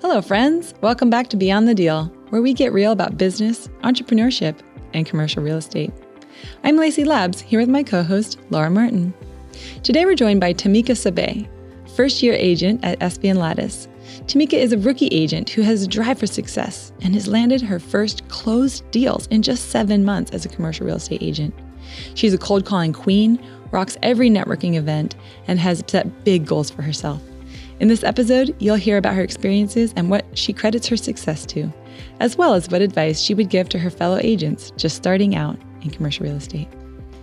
Hello, friends. Welcome back to Beyond the Deal, where we get real about business, entrepreneurship, and commercial real estate. I'm Lacey Labs, here with my co-host, Laura Martin. Today, we're joined by Tomeka Sebeh, first-year agent at SVN Latus. Tamika is a rookie agent who has a drive for success and has landed her first closed deals in just 7 months as a commercial real estate agent. She's a cold calling queen, rocks every networking event, and has set big goals for herself. In this episode, you'll hear about her experiences and what she credits her success to, as well as what advice she would give to her fellow agents just starting out in commercial real estate.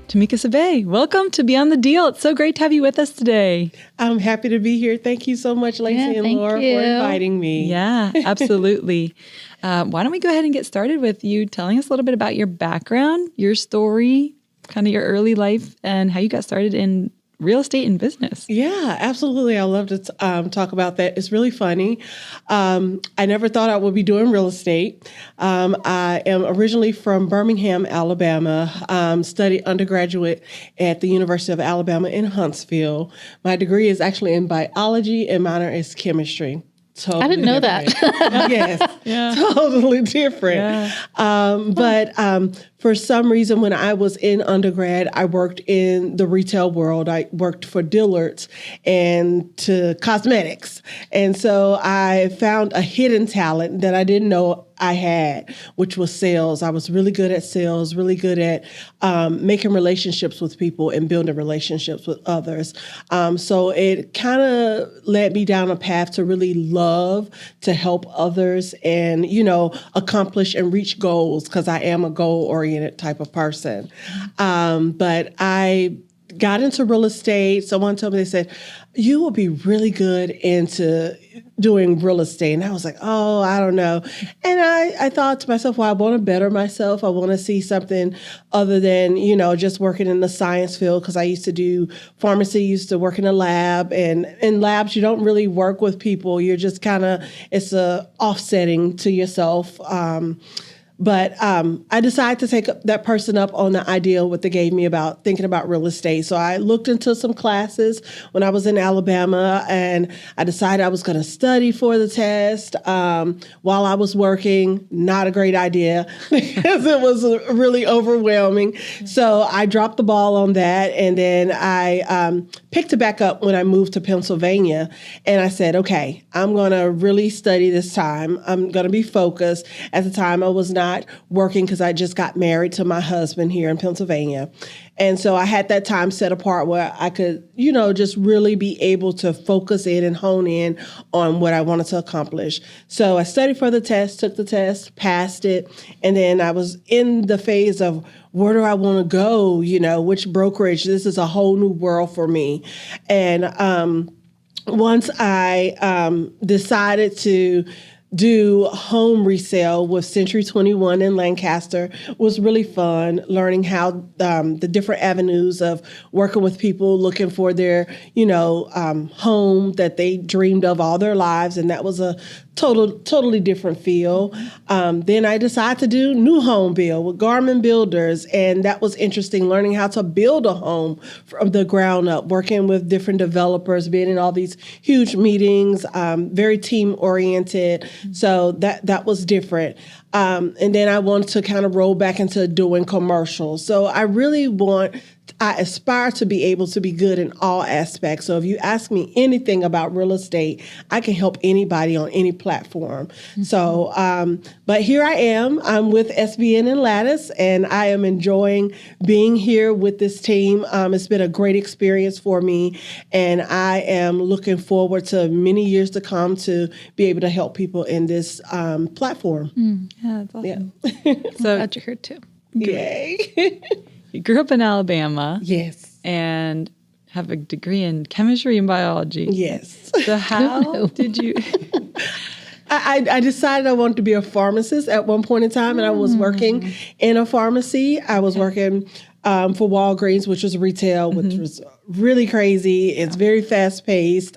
Tomeka Sebeh, welcome to Beyond the Deal. It's so great to have you with us today. I'm happy to be here. Thank you so much, Lacey and Laura, for inviting me. Yeah, absolutely. Why don't we go ahead and get started with you telling us a little bit about your background, your story, kind of your early life, and how you got started in real estate and business. Yeah, absolutely. I love to talk about that. It's really funny. I never thought I would be doing real estate. I am originally from Birmingham, Alabama, studied undergraduate at the University of Alabama in Huntsville. My degree is actually in biology and minor is chemistry. Totally I didn't know that. Yes, totally different. Yeah. But for some reason, when I was in undergrad, I worked in the retail world. I worked for Dillard's and to cosmetics. And so I found a hidden talent that I didn't know I had, which was sales. I was really good at sales, really good at making relationships with people and building relationships with others. So it kind of led me down a path to really love to help others and, accomplish and reach goals because I am a goal-oriented type of person. But I got into real estate. Someone told me, they said, you will be really good into doing real estate. And I was like, oh, I don't know. And I thought to myself, well, I want to better myself. I want to see something other than, just working in the science field because I used to do pharmacy, used to work in a lab. And in labs, you don't really work with people. You're just it's a offsetting to yourself. But I decided to take that person up on the idea what they gave me about thinking about real estate. So I looked into some classes when I was in Alabama, and I decided I was going to study for the test while I was working. Not a great idea because it was really overwhelming. So I dropped the ball on that, and then I picked it back up when I moved to Pennsylvania. And I said, okay, I'm going to really study this time. I'm going to be focused. At the time, I was not working because I just got married to my husband here in Pennsylvania. And so I had that time set apart where I could, just really be able to focus in and hone in on what I wanted to accomplish. So I studied for the test, took the test, passed it. And then I was in the phase of where do I want to go? Which brokerage? This is a whole new world for me. And once I decided to do home resale with Century 21 in Lancaster was really fun, learning how the different avenues of working with people looking for their, home that they dreamed of all their lives. And that was a totally different feel. Then I decided to do new home build with Garmin Builders. And that was interesting, learning how to build a home from the ground up, working with different developers, being in all these huge meetings, very team oriented. So that was different. And then I wanted to kind of roll back into doing commercials. So I aspire to be able to be good in all aspects. So if you ask me anything about real estate, I can help anybody on any platform. Mm-hmm. So, but here I am. I'm with SVN and Latus, and I am enjoying being here with this team. It's been a great experience for me, and I am looking forward to many years to come to be able to help people in this platform. Yeah, that's awesome. Yeah. So glad you're here too. Yay. You grew up in Alabama. Yes. And have a degree in chemistry and biology. Yes. So how did you... I decided I wanted to be a pharmacist at one point in time, and I was working in a pharmacy. I was working for Walgreens, which was retail, which was really crazy. It's very fast-paced,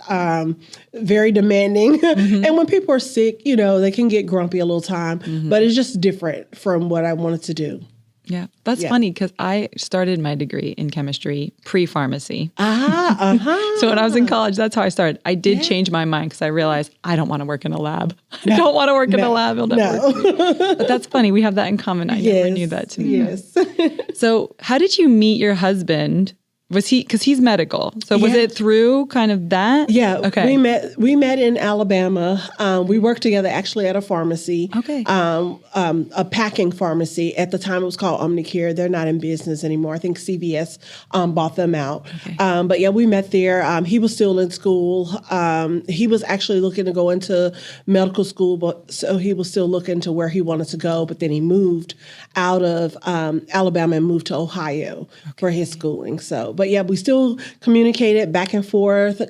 very demanding. And when people are sick, they can get grumpy a little time, but it's just different from what I wanted to do. Yeah. That's funny because I started my degree in chemistry pre-pharmacy. So when I was in college, that's how I started. I did change my mind because I realized I don't want to work in a lab. I don't want to work in a lab. It'll never work for me. But that's funny. We have that in common. I never knew that too. Yes. So how did you meet your husband? Was he, because he's medical. So was it through kind of that? Yeah. Okay. We met in Alabama. We worked together actually at a pharmacy. Okay. A packing pharmacy. At the time it was called Omnicare. They're not in business anymore. I think CVS bought them out. Okay. But yeah, we met there. He was still in school. He was actually looking to go into medical school, but so he was still looking to where he wanted to go. But then he moved out of Alabama and moved to Ohio for his schooling. But yeah, we still communicated back and forth,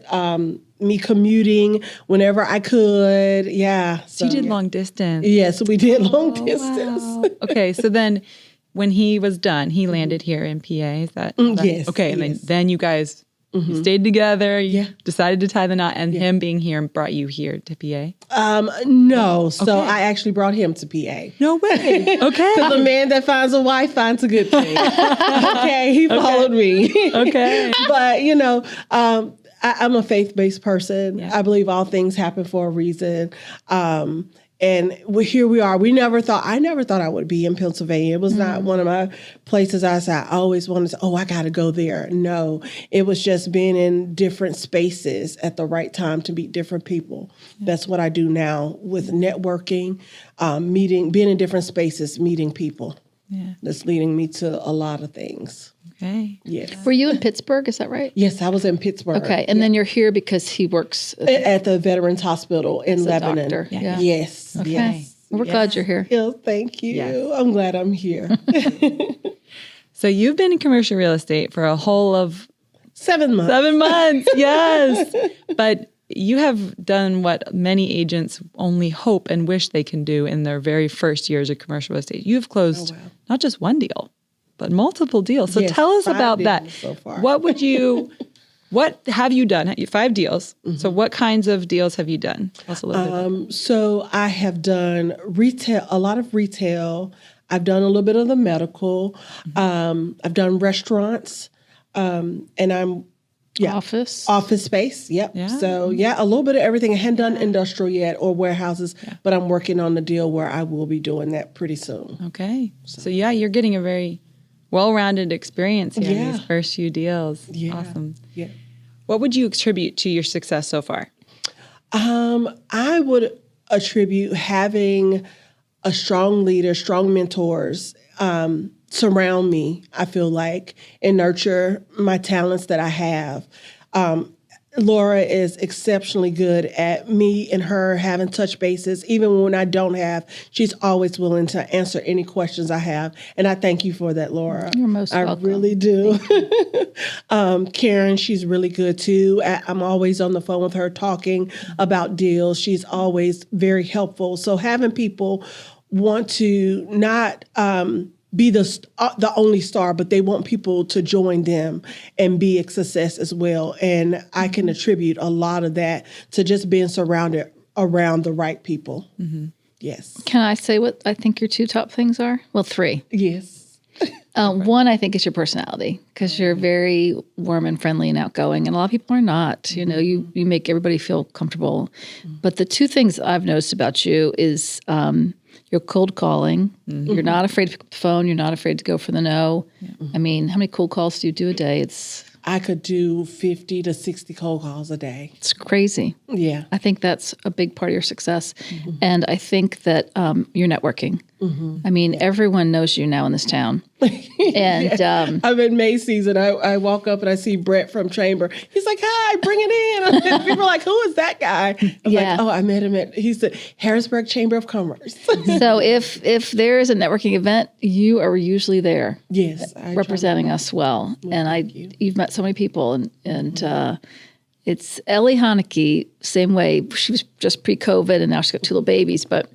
me commuting whenever I could. Yeah. So you did long distance. Yes, we did long distance. Wow. Okay. So then when he was done, he landed here in PA. Is that? Yes. Okay. And then you guys you stayed together. You decided to tie the knot, and him being here brought you here to PA? No. So I actually brought him to PA. No way. Okay. Because a man that finds a wife finds a good thing. Okay. He followed me. Okay. But, I'm a faith-based person. Yeah. I believe all things happen for a reason. And here we are. I never thought I would be in Pennsylvania. It was not one of my places I always wanted to, I got to go there. No, it was just being in different spaces at the right time to meet different people. Yeah. That's what I do now with networking, being in different spaces, meeting people. Yeah. That's leading me to a lot of things. Okay. Yes. Were you in Pittsburgh? Is that right? Yes, I was in Pittsburgh. Okay. And then you're here because he works at the Veterans Hospital in Lebanon. Doctor. Yeah. Yes. Okay. Yes. We're glad you're here. Yeah, thank you. Yes. I'm glad I'm here. So you've been in commercial real estate for a whole of 7 months. 7 months. Yes. But you have done what many agents only hope and wish they can do in their very first years of commercial real estate. You've closed not just one deal, but multiple deals. So tell us about that. So far. What have you done? 5 deals. Mm-hmm. So what kinds of deals have you done? Tell us a little bit. So I have done retail, a lot of retail. I've done a little bit of the medical. Mm-hmm. I've done restaurants, and I'm office space. Yep. Yeah. So a little bit of everything. I hadn't done industrial yet or warehouses, but I'm working on the deal where I will be doing that pretty soon. Okay. So you're getting a very well-rounded experience here in these first few deals. Yeah. Awesome. Yeah. What would you attribute to your success so far? I would attribute having a strong leader, strong mentors, surround me, I feel like, and nurture my talents that I have. Laura is exceptionally good at me and her having touch bases. Even when I don't have, she's always willing to answer any questions I have. And I thank you for that, Laura. You're most welcome. I really do. Karen, she's really good too. I'm always on the phone with her talking about deals. She's always very helpful. So having people want to not be the only star, but they want people to join them and be a success as well. And I can attribute a lot of that to just being surrounded around the right people. Mm-hmm. Yes. Can I say what I think your 2 top things are? Well, 3. Yes. One, I think, is your personality, because you're very warm and friendly and outgoing, and a lot of people are not. Mm-hmm. You know, you make everybody feel comfortable. Mm-hmm. But the 2 things I've noticed about you is you're cold calling. Mm-hmm. You're not afraid to pick up the phone. You're not afraid to go for the no. Mm-hmm. I mean, how many cold calls do you do a day? I could do 50 to 60 cold calls a day. It's crazy. Yeah. I think that's a big part of your success. Mm-hmm. And I think that you're networking. Mm-hmm. I mean, everyone knows you now in this town. And I'm in Macy's and I walk up and I see Brett from Chamber. He's like, hi, bring it in. And people are like, who is that guy? I'm like, I met him he's the Harrisburg Chamber of Commerce. So if there is a networking event, you are usually there. Yes. Representing us well. And you've met so many people and it's Ellie Haneke, same way. She was just pre-COVID, and now she's got 2 little babies, but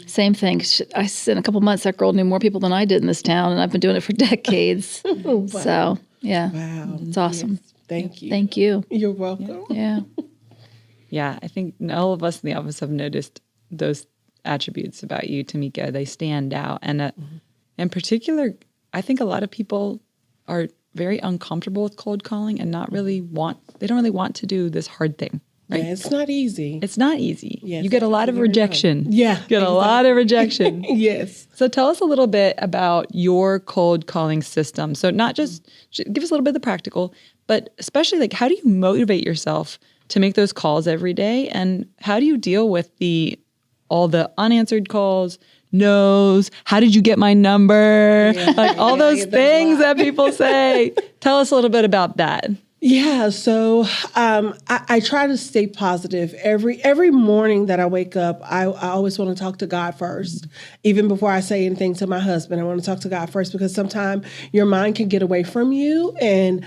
same thing. I said in a couple months, that girl knew more people than I did in this town, and I've been doing it for decades. Wow. So, wow. It's awesome. Yes. Thank you. Thank you. You're welcome. Yeah. Yeah, I think all of us in the office have noticed those attributes about you, Tamika. They stand out. And in particular, I think a lot of people are very uncomfortable with cold calling and they don't really want to do this hard thing. Right? Yeah, it's not easy. It's not easy. Yes, you get a lot of rejection. Yeah. Get a lot of rejection. Yes. So tell us a little bit about your cold calling system. So not just give us a little bit of the practical, but especially like how do you motivate yourself to make those calls every day? And how do you deal with all the unanswered calls, no's, how did you get my number? Yeah. Like all those things that people say. Tell us a little bit about that. Yeah, so I try to stay positive. Every morning that I wake up, I always want to talk to God first. Even before I say anything to my husband, I want to talk to God first because sometimes your mind can get away from you and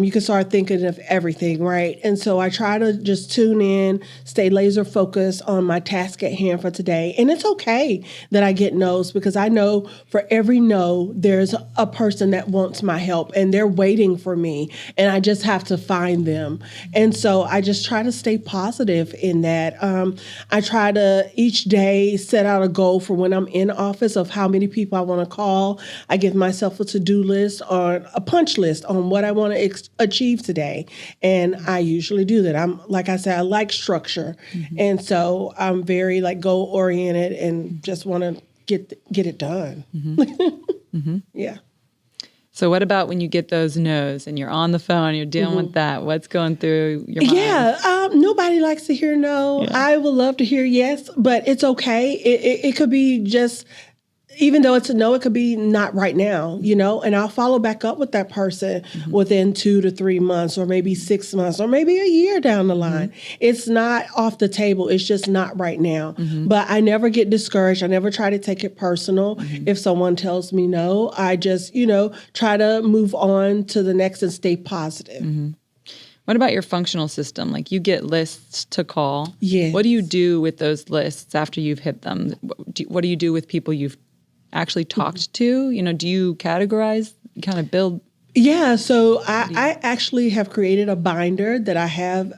you can start thinking of everything, right? And so I try to just tune in, stay laser focused on my task at hand for today. And it's okay that I get no's because I know for every no, there's a person that wants my help and they're waiting for me. And I just have to find them. And so I just try to stay positive in that. I try to each day set out a goal for when I'm in office of how many people I want to call. I give myself a to-do list or a punch list on what I want to achieve today. And I usually do that. Like I said, I like structure. And so I'm very goal oriented and just want to get it done. Yeah. So what about when you get those no's and you're on the phone, you're dealing with that? What's going through your mind? Yeah, nobody likes to hear no. Yeah. I would love to hear yes, but it's okay. It could be just, even though it's a no, it could be not right now, and I'll follow back up with that person within 2 to 3 months or maybe 6 months or maybe a year down the line. It's not off the table. It's just not right now. But I never get discouraged. I never try to take it personal. If someone tells me no, I just, try to move on to the next and stay positive. What about your functional system? Like you get lists to call. Yes. What do you do with those lists after you've hit them? What do you do with people you've actually talked to? Do you categorize, kind of build? Yeah, so I actually have created a binder that I have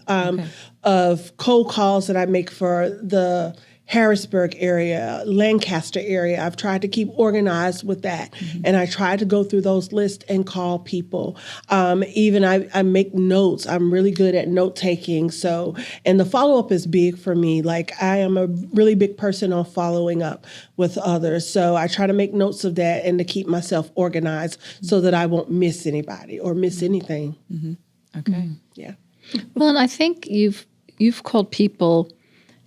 of cold calls that I make for the Harrisburg area, Lancaster area. I've tried to keep organized with that. And I try to go through those lists and call people. Even I make notes. I'm really good at note taking. So, and the follow-up is big for me. Like I am a really big person on following up with others. So I try to make notes of that and to keep myself organized so that I won't miss anybody or miss anything. Okay. Yeah. Well, and I think you've called people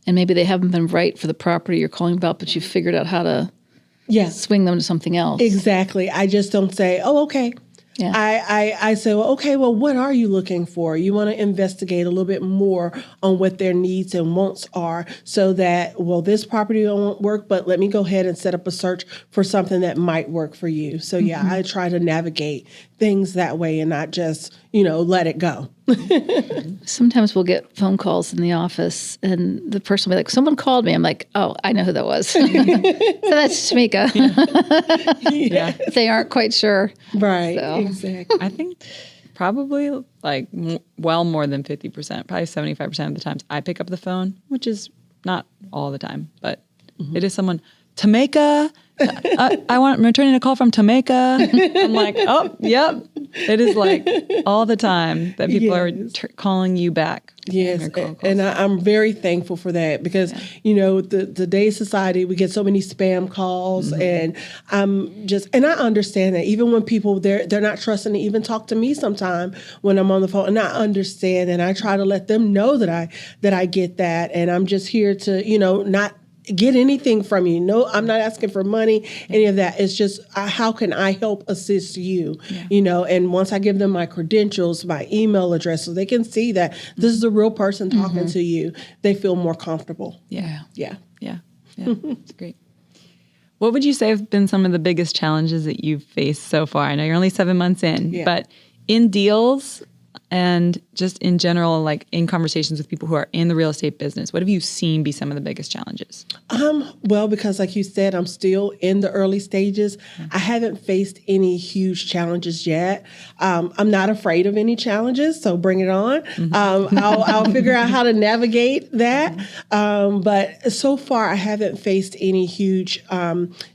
and maybe they haven't been right for the property you're calling about, but you've figured out how to swing them to something else. Exactly. I just don't say, oh, okay. Yeah. I say, well, okay, well, what are you looking for? You want to investigate a little bit more on what their needs and wants are so that, well, this property won't work, but let me go ahead and set up a search for something that might work for you. So, I try to navigate things that way and not just, let it go. Sometimes we'll get phone calls in the office and the person will be like, someone called me. I'm like, oh, I know who that was. So that's Tamika. Yeah. They aren't quite sure. Right. So. Exactly. I think probably well more than 50%, probably 75% of the times I pick up the phone, which is not all the time, but it is someone, Tomeka, I'm returning a call from Tomeka. I'm like, oh, yep. It is all the time that people are calling you back. Yes, and I'm very thankful for that because, today's society, we get so many spam calls and and I understand that even when people, they're not trusting to even talk to me sometime when I'm on the phone, and I understand and I try to let them know that I get that, and I'm just here to, not get anything from you. No, I'm not asking for money, any of that. It's just, how can I help assist you? And once I give them my credentials, my email address, so they can see that this is a real person talking to you, they feel more comfortable. Yeah. Yeah. It's great. What would you say have been some of the biggest challenges that you've faced so far? I know you're only 7 months in, but in deals And just in general, like in conversations with people who are in the real estate business, what have you seen be some of the biggest challenges? Well, because like you said, I'm still in the early stages. I haven't faced any huge challenges yet. I'm not afraid of any challenges, so bring it on. I'll figure out how to navigate that. But so far, I haven't faced any huge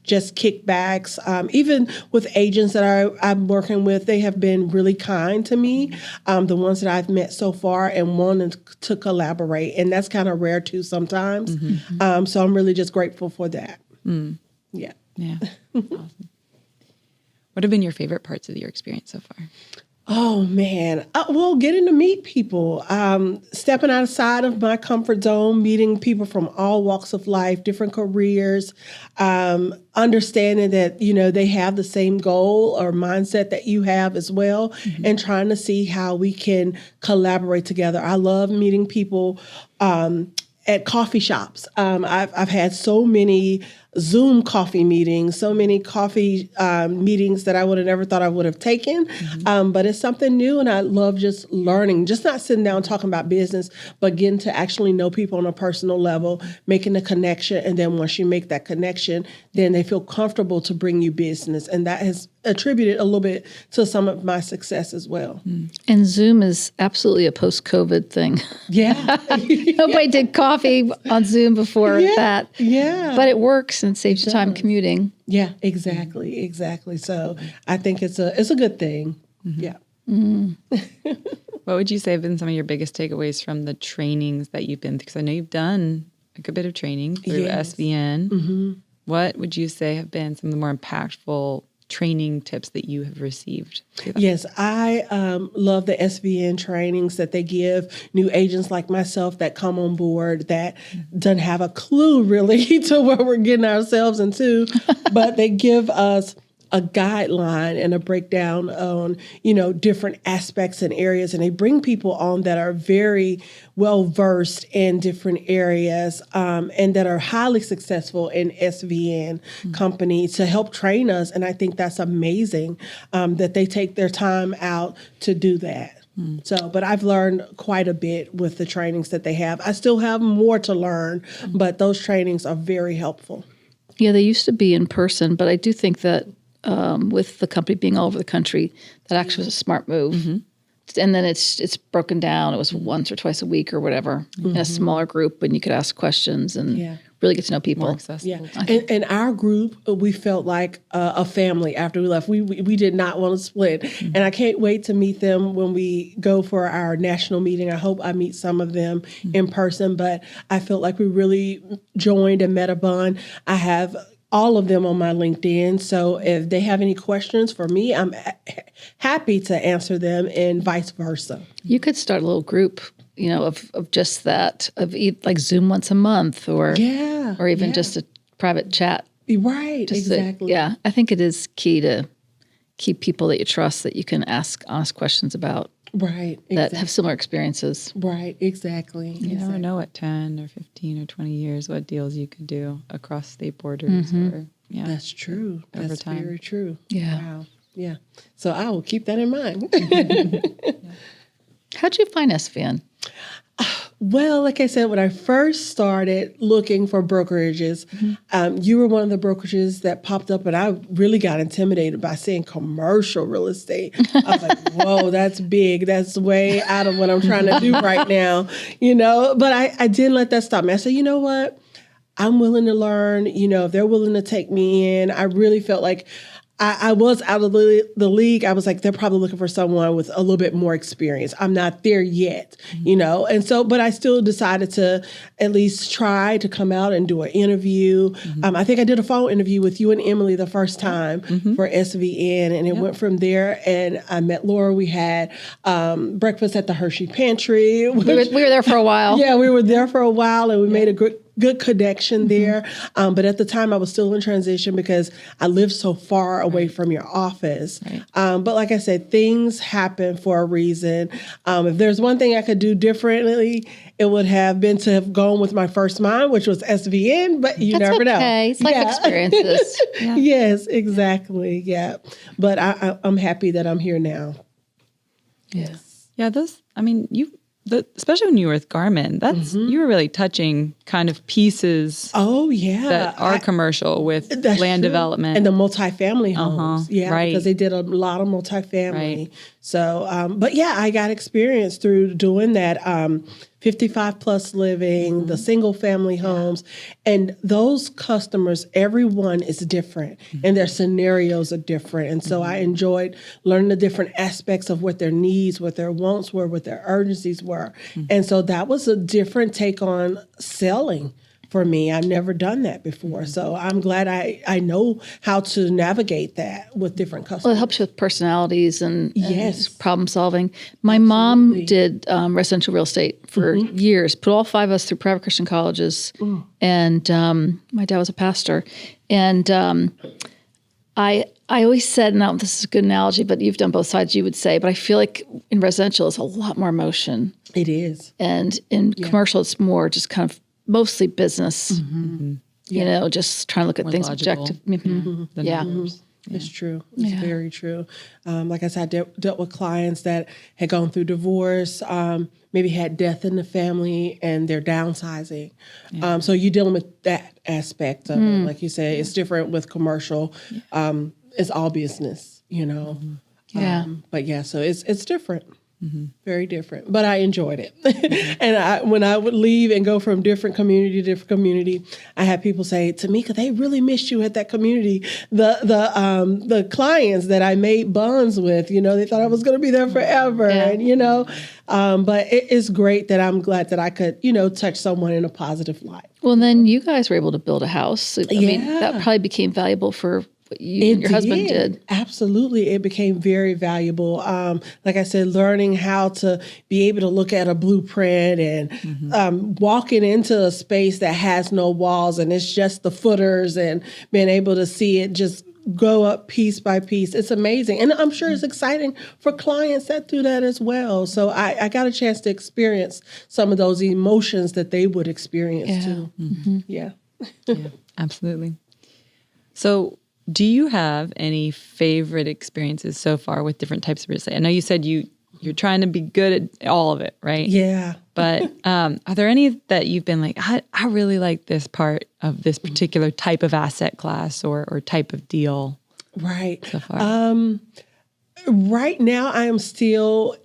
just kickbacks. Even with agents that I'm working with, they have been really kind to me. The ones that I've met so far and wanting to collaborate. And that's kind of rare too sometimes. So I'm really just grateful for that. Yeah. Awesome. What have been your favorite parts of your experience so far? Oh, man. Well, getting to meet people, stepping outside of my comfort zone, meeting people from all walks of life, different careers, understanding that, they have the same goal or mindset that you have as well, and trying to see how we can collaborate together. I love meeting people at coffee shops. I've had so many Zoom coffee meetings, so many coffee meetings that I would have never thought I would have taken. But it's something new, and I love just learning, just not sitting down talking about business, but getting to actually know people on a personal level, making a connection. And then once you make that connection, then they feel comfortable to bring you business. And that has attributed a little bit to some of my success as well. And Zoom is absolutely a post-COVID thing. Yeah. Nobody did coffee on Zoom before that. Yeah. But it works and saves you time commuting. Yeah, exactly. So I think it's a good thing. Yeah. What would you say have been some of your biggest takeaways from the trainings that you've been through? Because I know you've done a good bit of training through SVN. What would you say have been some of the more impactful training tips that you have received? Yes, I love the SVN trainings that they give new agents like myself that come on board that doesn't have a clue really to what we're getting ourselves into, but they give us a guideline and a breakdown on, different aspects and areas. And they bring people on that are very well versed in different areas and that are highly successful in SVN companies to help train us. And I think that's amazing that they take their time out to do that. But I've learned quite a bit with the trainings that they have. I still have more to learn, but those trainings are very helpful. Yeah, they used to be in person, but I do think that with the company being all over the country, that actually was a smart move. And then it's broken down. It was once or twice a week or whatever in a smaller group, and you could ask questions and really get to know people. More accessible. And our group, we felt like a family after we left. We did not want to split. And I can't wait to meet them when we go for our national meeting. I hope I meet some of them in person, but I felt like we really joined and met a bond. I have all of them on my LinkedIn. So if they have any questions for me, I'm happy to answer them and vice versa. You could start a little group, of just that, like Zoom once a month or even just a private chat. Right, exactly. I think it is key to keep people that you trust that you can ask honest questions about. Right. That have similar experiences. Right. Exactly. You never know what 10 or 15 or 20 years, what deals you could do across state borders. That's true. That's time. very true. Yeah. Wow. Yeah. So I will keep that in mind. How'd you find SVN? Well, like I said, when I first started looking for brokerages, you were one of the brokerages that popped up, and I really got intimidated by seeing commercial real estate. I was like, whoa, that's big. That's way out of what I'm trying to do right now, But I didn't let that stop me. I said, you know what? I'm willing to learn. If they're willing to take me in, I really felt like I was out of the league. I was like, they're probably looking for someone with a little bit more experience. I'm not there yet, And so, but I still decided to at least try to come out and do an interview. I think I did a phone interview with you and Emily the first time for SVN, and it went from there. And I met Laura. We had breakfast at the Hershey Pantry. We were there for a while. Yeah, we were there for a while, and we made a good connection there. But at the time I was still in transition because I lived so far away from your office. Right. But like I said, things happen for a reason. If there's one thing I could do differently, it would have been to have gone with my first mind, which was SVN, but you never know. It's life experiences. Yes, exactly. Yeah. But I'm happy that I'm here now. Yes. Yeah, especially when you were with Garmin, you were really touching kind of pieces. Oh, yeah. That are commercial with land development. And the multifamily homes. Yeah, right. Because they did a lot of multifamily. Right. So, but yeah, I got experience through doing that. 55 plus living, the single family homes, and those customers, everyone is different and their scenarios are different. And so I enjoyed learning the different aspects of what their needs, what their wants were, what their urgencies were. And so that was a different take on selling for me. I've never done that before. So I'm glad I know how to navigate that with different customers. Well, it helps you with personalities and problem solving. My Absolutely. mom did residential real estate for years, put all 5 of us through private Christian colleges. And my dad was a pastor. And I always said, now this is a good analogy, but you've done both sides, you would say, but I feel like in residential, it's a lot more emotion. It is. And in commercial, it's more just kind of mostly business, you know, just trying to look at things objective. Yeah. It's true. It's very true. Like I said, I dealt with clients that had gone through divorce, maybe had death in the family, and they're downsizing. So you're dealing with that aspect of it. Like you said, it's different with commercial. It's all business, you know. But yeah, so it's different. Very different, but I enjoyed it. And when I would leave and go from different community to different community, I had people say, Tamika, they really missed you at that community. The clients that I made bonds with, you know, they thought I was going to be there forever, and you know, but it is great that I'm glad that I could, you know, touch someone in a positive light. Well, then you guys were able to build a house. I mean, that probably became valuable for what you and your husband did. Absolutely. It became very valuable. Like I said, learning how to be able to look at a blueprint and walking into a space that has no walls and it's just the footers and being able to see it just go up piece by piece. It's amazing. And I'm sure it's exciting for clients that do that as well. So I got a chance to experience some of those emotions that they would experience too. Yeah, absolutely. So do you have any favorite experiences so far with different types of real estate? I know you said you're trying to be good at all of it, right? Yeah. But are there any that you've been like, I really like this part of this particular type of asset class or type of deal? Right. So far? Right now, I am still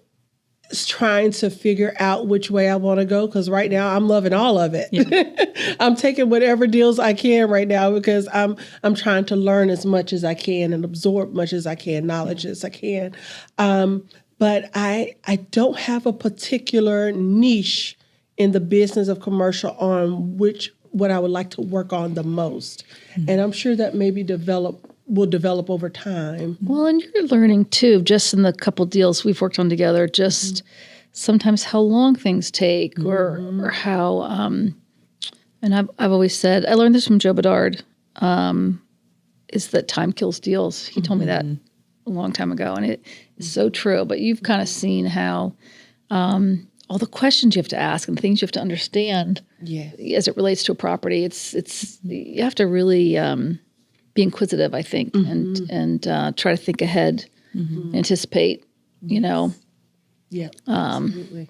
trying to figure out which way I want to go, because right now I'm loving all of it. Yeah. I'm taking whatever deals I can right now because I'm trying to learn as much as I can and absorb much as I can, knowledge as I can. But I don't have a particular niche in the business of commercial on what I would like to work on the most. And I'm sure that maybe will develop over time. Well, and you're learning too, just in the couple deals we've worked on together, just sometimes how long things take or how, and I've always said, I learned this from Joe Bedard, is that time kills deals. He told me that a long time ago, and it is so true. But you've kind of seen how all the questions you have to ask and things you have to understand as it relates to a property. It's you have to really be inquisitive, I think, and try to think ahead, anticipate, you know. Yeah, absolutely.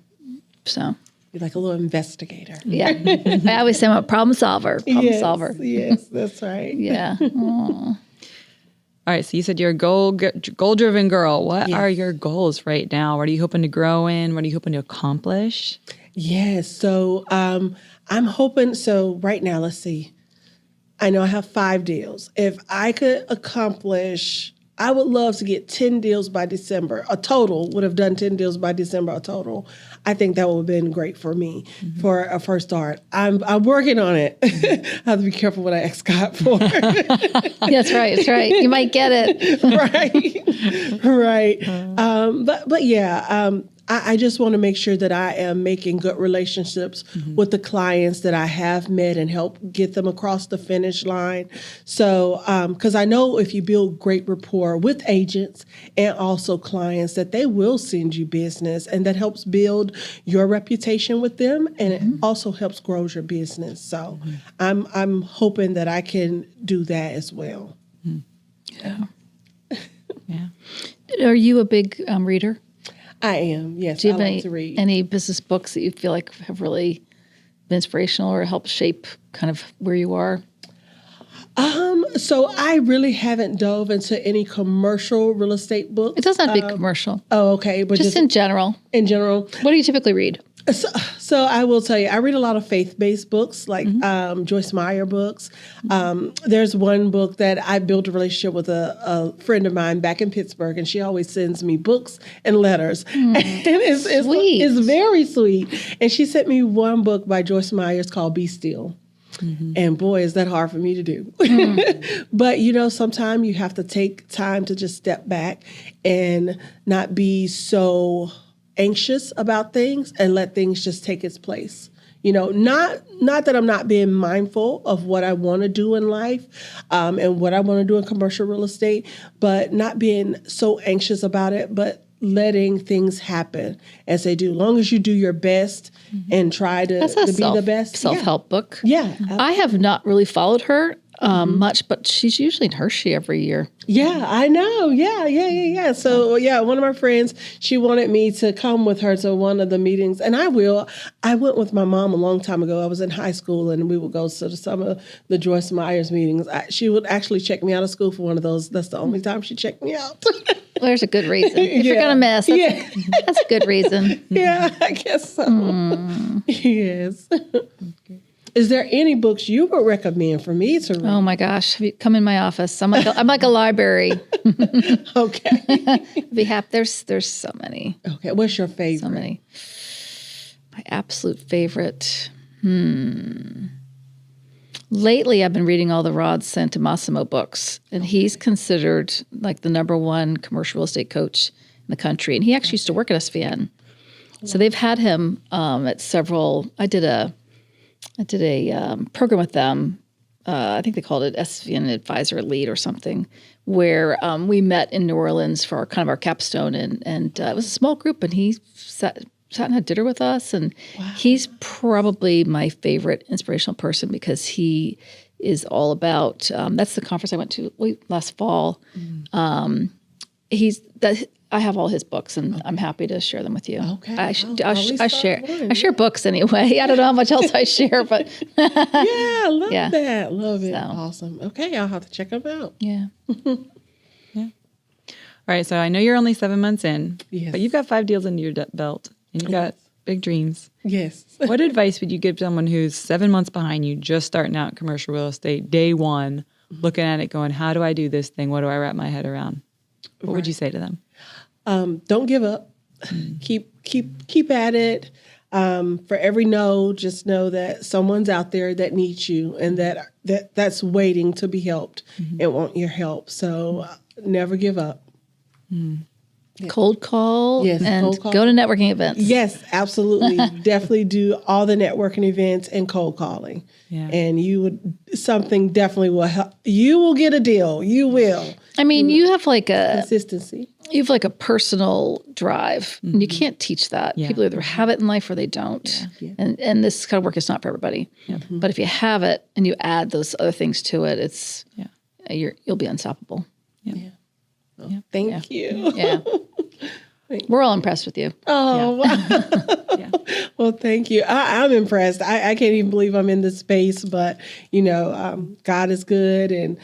So you're like a little investigator. Yeah. I always say I'm a problem solver. Solver. Yes, that's right. Yeah. Aww. All right, so you said you're a goal-driven girl. What are your goals right now? What are you hoping to grow in? What are you hoping to accomplish? Yes, so I'm hoping, so right now, let's see. I know I have 5 deals. If I could accomplish, I would love to get 10 deals by December. A total, would have done 10 deals by December, a total. I think that would have been great for me for a first start. I'm working on it. I have to be careful what I ask God for. That's right. That's right. You might get it. Right. But yeah, I just want to make sure that I am making good relationships with the clients that I have met and help get them across the finish line. So, because I know if you build great rapport with agents and also clients, that they will send you business, and that helps build your reputation with them, and it also helps grow your business. So, I'm hoping that I can do that as well. Yeah. Are you a big reader? I am. Yes, Do you I have like to read. any business books that you feel like have really been inspirational or helped shape kind of where you are? So I really haven't dove into any commercial real estate books. It doesn't have to be commercial. Oh, okay. But Just in general. In general. What do you typically read? So I will tell you, I read a lot of faith-based books, like Joyce Meyer books. There's one book that I built a relationship with a friend of mine back in Pittsburgh, and she always sends me books and letters. And it's very sweet. And she sent me one book by Joyce Meyer called Be Still. And boy, is that hard for me to do. But, sometimes you have to take time to just step back and not be so anxious about things and let things just take its place. Not that I'm not being mindful of what I want to do in life and what I want to do in commercial real estate, but not being so anxious about it, but letting things happen as they do. As long as you do your best and try to be the best. Self-help book. Yeah. Absolutely. I have not really followed her much, but she's usually in Hershey every year. Yeah, I know. Yeah. So, one of my friends, she wanted me to come with her to one of the meetings, and I will. I went with my mom a long time ago. I was in high school, and we would go to some of the Joyce Myers meetings. She would actually check me out of school for one of those. That's the only time she checked me out. Well, there's a good reason. If you're going to miss, that's a good reason. Yeah, I guess so. Yes. Is there any books you would recommend for me to read? Oh my gosh, come in my office. I'm like a library. Okay. Be happy. There's so many. Okay. What's your favorite? So many. My absolute favorite. Lately, I've been reading all the Rod Santomassimo books, and he's considered like the #1 commercial real estate coach in the country. And he actually used to work at SVN. So they've had him at several. I did a program with them. I think they called it SVN Advisor Elite or something, where we met in New Orleans for our capstone, and it was a small group, and he sat and had dinner with us, and he's probably my favorite inspirational person because he is all about. That's the conference I went to last fall. I have all his books, and I'm happy to share them with you. Okay, I share books anyway. I don't know how much else I share, but yeah, love that. Love it. Awesome. Okay, I'll have to check them out. Yeah. Yeah. All right, so I know you're only 7 months in, yes, Mm-hmm. but you've got 5 deals under your belt, and you've got big dreams. Yes. What advice would you give someone who's 7 months behind you, just starting out in commercial real estate, day one, looking at it going, how do I do this thing? What do I wrap my head around? What would you say to them? Don't give up. Keep at it. For every no, just know that someone's out there that needs you and that's waiting to be helped and want your help. So never give up. Yeah. Cold call and cold call. Go to networking events. Yes, absolutely. Definitely do all the networking events and cold calling. Yeah. And something definitely will help. You will get a deal. You will. I mean, you have like Consistency. You have like a personal drive. And you can't teach that. Yeah. People either have it in life or they don't. Yeah. And this kind of work is not for everybody. But if you have it and you add those other things to it, you'll be unstoppable. Yeah. Oh, thank you. Yeah. We're all impressed with you. Oh, wow. Well, thank you. I'm impressed. I can't even believe I'm in this space, but, God is good. And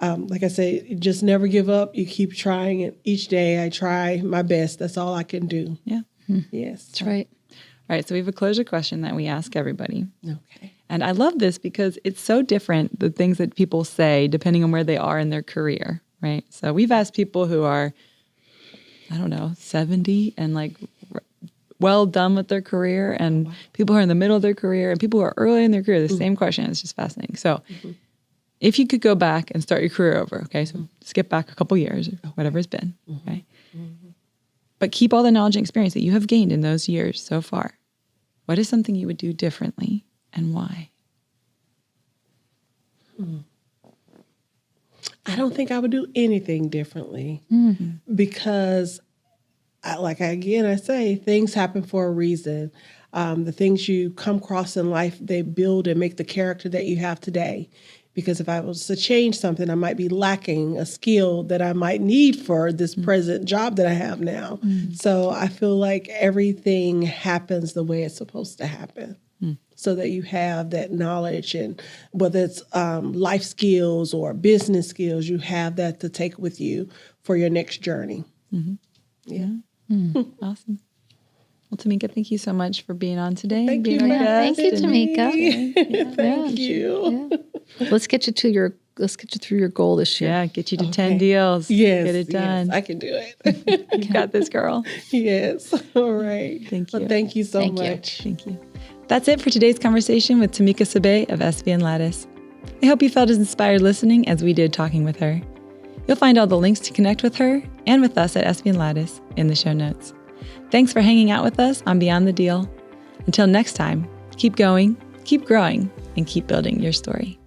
like I say, just never give up. You keep trying. And each day I try my best. That's all I can do. Yeah. Yes. That's right. All right. So we have a closure question that we ask everybody. Okay. And I love this because it's so different, the things that people say, depending on where they are in their career, right? So we've asked people who are, 70 and like well done with their career, and people who are in the middle of their career, and people who are early in their career, the same question. It's just fascinating. So if you could go back and start your career over, okay, so skip back a couple years, or whatever it's been, okay, but keep all the knowledge and experience that you have gained in those years so far, what is something you would do differently and why? I don't think I would do anything differently because, I say, things happen for a reason. The things you come across in life, they build and make the character that you have today. because if I was to change something, I might be lacking a skill that I might need for this present job that I have now. So I feel like everything happens the way it's supposed to happen. So that you have that knowledge, and whether it's life skills or business skills, you have that to take with you for your next journey. Yeah. Awesome. Well, Tamika, thank you so much for being on today. Thank you. Thank you, Tamika. Thank you. Let's get you through your goal this year. Yeah, get you to 10 deals. Yes. Get it done. Yes, I can do it. You've got this, girl. Yes. All right. Thank you. Well, thank you so Thank you. much. Thank you. That's it for today's conversation with Tomeka Sebeh of SVN Latus. I hope you felt as inspired listening as we did talking with her. You'll find all the links to connect with her and with us at SVN Latus in the show notes. Thanks for hanging out with us on Beyond the Deal. Until next time, keep going, keep growing, and keep building your story.